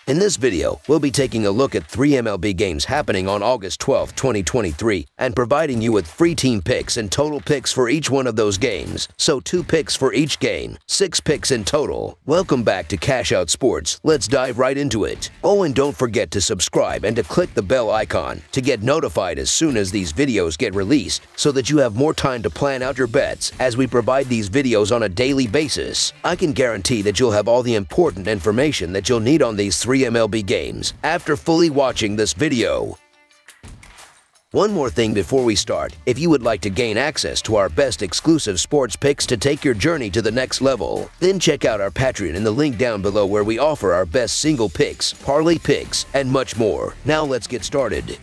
In this video, we'll be taking a look at 3 MLB games happening on August 12, 2023, and providing you with free team picks and total picks for each one of those games. So 2 picks for each game, 6 picks in total. Welcome back to Cash Out Sports. Let's dive right into it. Oh, and don't forget to subscribe and to click the bell icon to get notified as soon as these videos get released, so that you have more time to plan out your bets as we provide these videos on a daily basis. I can guarantee that you'll have all the important information that you'll need on these 3 MLB games after fully watching this video. One more thing before we start: if you would like to gain access to our best exclusive sports picks to take your journey to the next level, then check out our Patreon in the link down below, where we offer our best single picks, parlay picks, and much more. Now let's get started.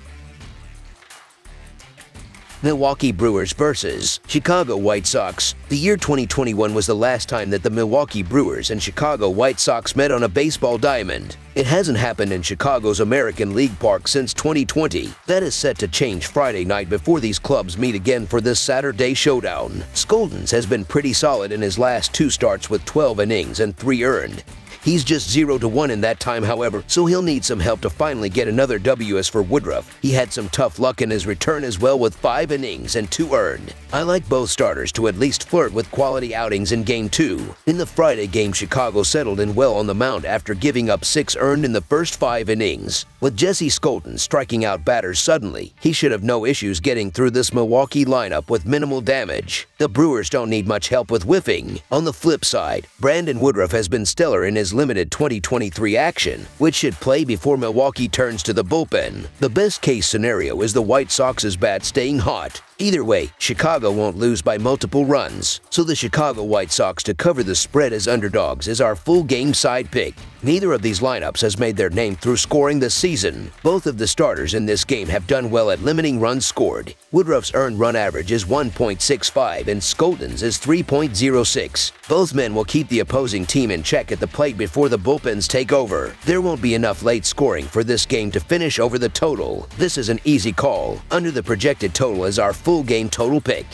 Milwaukee Brewers versus Chicago White Sox. The year 2021 was the last time that the Milwaukee Brewers and Chicago White Sox met on a baseball diamond. It hasn't happened in Chicago's American League Park since 2020. That is set to change Friday night before these clubs meet again for this Saturday showdown. Scoldens has been pretty solid in his last 2 starts with 12 innings and 3 earned. He's just 0-1 in that time, however, so he'll need some help to finally get another W. As for Woodruff, he had some tough luck in his return as well, with 5 innings and 2 earned. I like both starters to at least flirt with quality outings in Game 2. In the Friday game, Chicago settled in well on the mound after giving up 6 earned in the first 5 innings. With Jesse Scoldens striking out batters suddenly, he should have no issues getting through this Milwaukee lineup with minimal damage. The Brewers don't need much help with whiffing. On the flip side, Brandon Woodruff has been stellar in his limited 2023 action, which should play before Milwaukee turns to the bullpen. The best case scenario is the White Sox's bat staying hot. Either way, Chicago won't lose by multiple runs, so the Chicago White Sox to cover the spread as underdogs is our full game side pick. Neither of these lineups has made their name through scoring this season. Both of the starters in this game have done well at limiting runs scored. Woodruff's earned run average is 1.65 and Scoldens is 3.06. Both men will keep the opposing team in check at the plate before the bullpens take over. There won't be enough late scoring for this game to finish over the total. This is an easy call. Under the projected total is our full game total pick.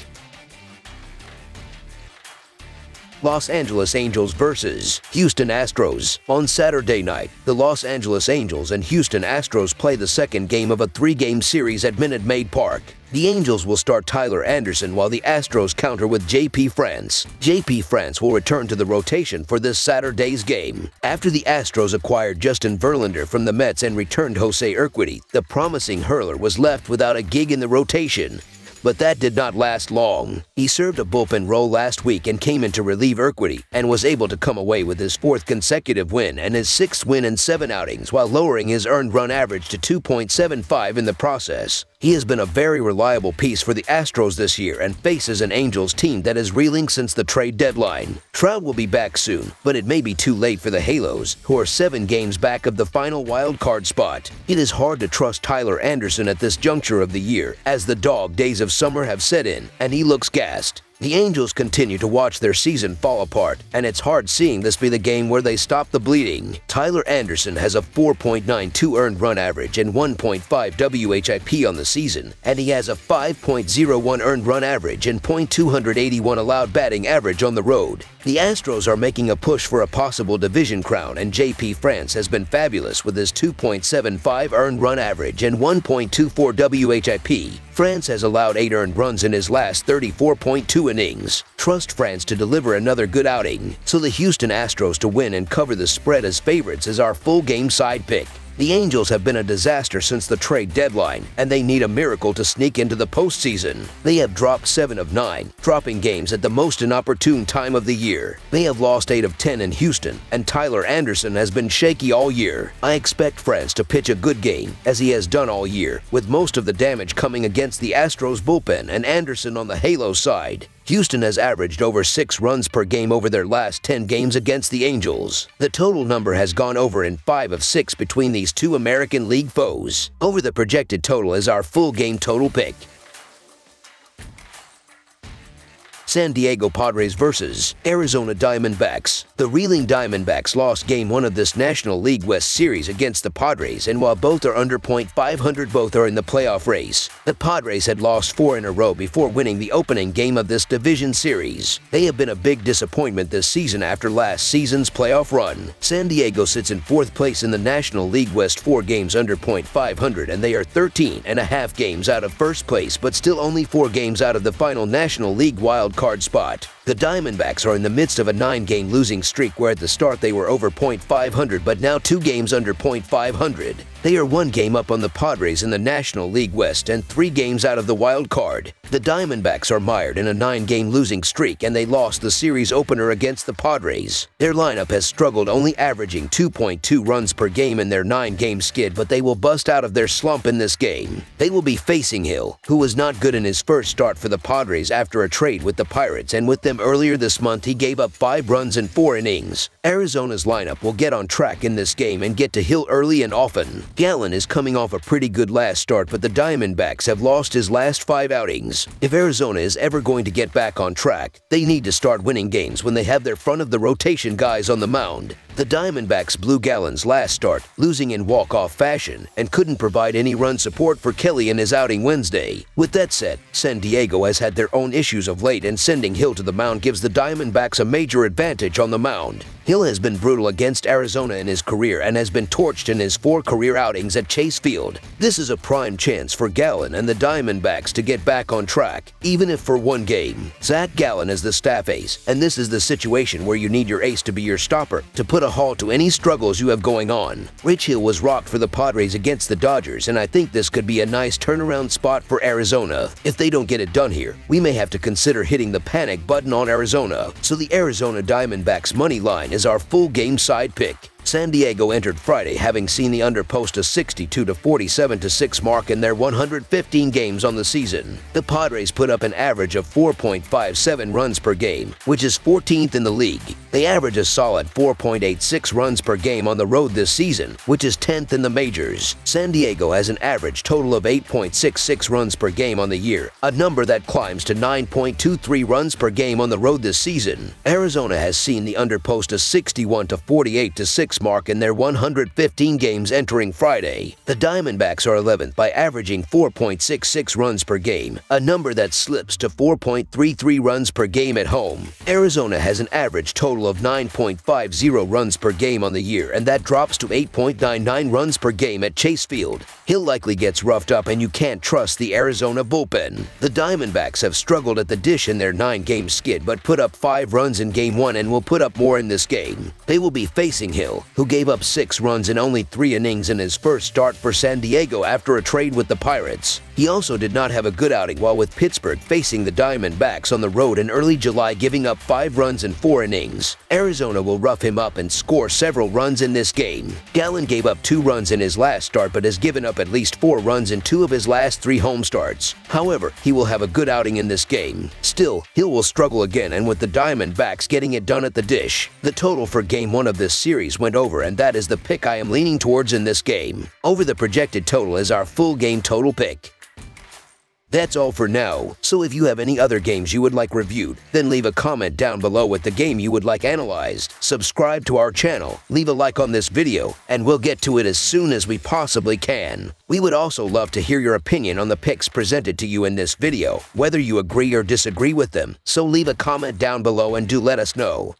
Los Angeles Angels versus Houston Astros. On Saturday night, the Los Angeles Angels and Houston Astros play the second game of a 3-game series at Minute Maid Park. The Angels will start Tyler Anderson while the Astros counter with J.P. France. J.P. France will return to the rotation for this Saturday's game. After the Astros acquired Justin Verlander from the Mets and returned Jose Urquidy, the promising hurler was left without a gig in the rotation. But that did not last long. He served a bullpen role last week and came in to relieve Urquidy, and was able to come away with his 4th consecutive win and his 6th win in 7 outings, while lowering his earned run average to 2.75 in the process. He has been a very reliable piece for the Astros this year and faces an Angels team that is reeling since the trade deadline. Trout will be back soon, but it may be too late for the Halos, who are 7 games back of the final wild card spot. It is hard to trust Tyler Anderson at this juncture of the year, as the dog days of summer have set in, and he looks gassed. The Angels continue to watch their season fall apart, and it's hard seeing this be the game where they stop the bleeding. Tyler Anderson has a 4.92 earned run average and 1.5 WHIP on the season, and he has a 5.01 earned run average and .281 allowed batting average on the road. The Astros are making a push for a possible division crown, and J.P. France has been fabulous with his 2.75 earned run average and 1.24 WHIP. France has allowed 8 earned runs in his last 34.2 innings. Trust France to deliver another good outing, so the Houston Astros to win and cover the spread as favorites is our full game side pick. The Angels have been a disaster since the trade deadline, and they need a miracle to sneak into the postseason. They have dropped 7 of 9, dropping games at the most inopportune time of the year. They have lost 8 of 10 in Houston, and Tyler Anderson has been shaky all year. I expect France to pitch a good game, as he has done all year, with most of the damage coming against the Astros bullpen and Anderson on the Halo side. Houston has averaged over 6 runs per game over their last 10 games against the Angels. The total number has gone over in 5 of 6 between these 2 American League foes. Over the projected total is our full game total pick. San Diego Padres versus Arizona Diamondbacks. The reeling Diamondbacks lost Game 1 of this National League West Series against the Padres, and while both are under .500, both are in the playoff race. The Padres had lost 4 in a row before winning the opening game of this division series. They have been a big disappointment this season after last season's playoff run. San Diego sits in 4th place in the National League West, 4 games under .500, and they are 13.5 games out of first place, but still only 4 games out of the final National League wild card spot. The Diamondbacks are in the midst of a 9-game losing streak where at the start they were over .500 but now 2 games under .500. They are 1 game up on the Padres in the National League West and 3 games out of the wild card. The Diamondbacks are mired in a 9-game losing streak and they lost the series opener against the Padres. Their lineup has struggled, only averaging 2.2 runs per game in their 9-game skid, but they will bust out of their slump in this game. They will be facing Hill, who was not good in his first start for the Padres after a trade with the Pirates, and with them earlier this month he gave up 5 runs in 4 innings. Arizona's lineup will get on track in this game and get to Hill early and often. Gallen is coming off a pretty good last start, but the Diamondbacks have lost his last 5 outings. If Arizona is ever going to get back on track, they need to start winning games when they have their front of the rotation guys on the mound. The Diamondbacks blew Gallen's last start, losing in walk-off fashion, and couldn't provide any run support for Kelly in his outing Wednesday. With that said, San Diego has had their own issues of late, and sending Hill to the mound gives the Diamondbacks a major advantage on the mound. Hill has been brutal against Arizona in his career and has been torched in his 4 career outings at Chase Field. This is a prime chance for Gallen and the Diamondbacks to get back on track, even if for 1 game. Zach Gallen is the staff ace, and this is the situation where you need your ace to be your stopper to put a halt to any struggles you have going on. Rich Hill was rocked for the Padres against the Dodgers, and I think this could be a nice turnaround spot for Arizona. If they don't get it done here, we may have to consider hitting the panic button on Arizona. So the Arizona Diamondbacks money line is our full game side pick. San Diego entered Friday having seen the under post a 62 to 47 to 6 mark in their 115 games on the season. The Padres put up an average of 4.57 runs per game, which is 14th in the league. They average a solid 4.86 runs per game on the road this season, which is 10th in the majors. San Diego has an average total of 8.66 runs per game on the year, a number that climbs to 9.23 runs per game on the road this season. Arizona has seen the under post a 61 to 48 to 6 mark in their 115 games entering Friday. The Diamondbacks are 11th by averaging 4.66 runs per game, a number that slips to 4.33 runs per game at home. Arizona has an average total of 9.50 runs per game on the year, and that drops to 8.99 runs per game at Chase Field. Hill likely gets roughed up, and you can't trust the Arizona bullpen. The Diamondbacks have struggled at the dish in their 9-game skid, but put up 5 runs in Game 1 and will put up more in this game. They will be facing Hill, who gave up 6 runs in only 3 innings in his first start for San Diego after a trade with the Pirates. He also did not have a good outing while with Pittsburgh facing the Diamondbacks on the road in early July, giving up 5 runs in 4 innings. Arizona will rough him up and score several runs in this game. Gallen gave up 2 runs in his last start but has given up at least 4 runs in 2 of his last 3 home starts. However, he will have a good outing in this game. Still, Hill will struggle again, and with the Diamondbacks getting it done at the dish. The total for Game 1 of this series went over, and that is the pick I am leaning towards in this game. Over the projected total is our full game total pick. That's all for now, so if you have any other games you would like reviewed, then leave a comment down below with the game you would like analyzed. Subscribe to our channel, leave a like on this video, and we'll get to it as soon as we possibly can. We would also love to hear your opinion on the picks presented to you in this video, whether you agree or disagree with them, so leave a comment down below and do let us know.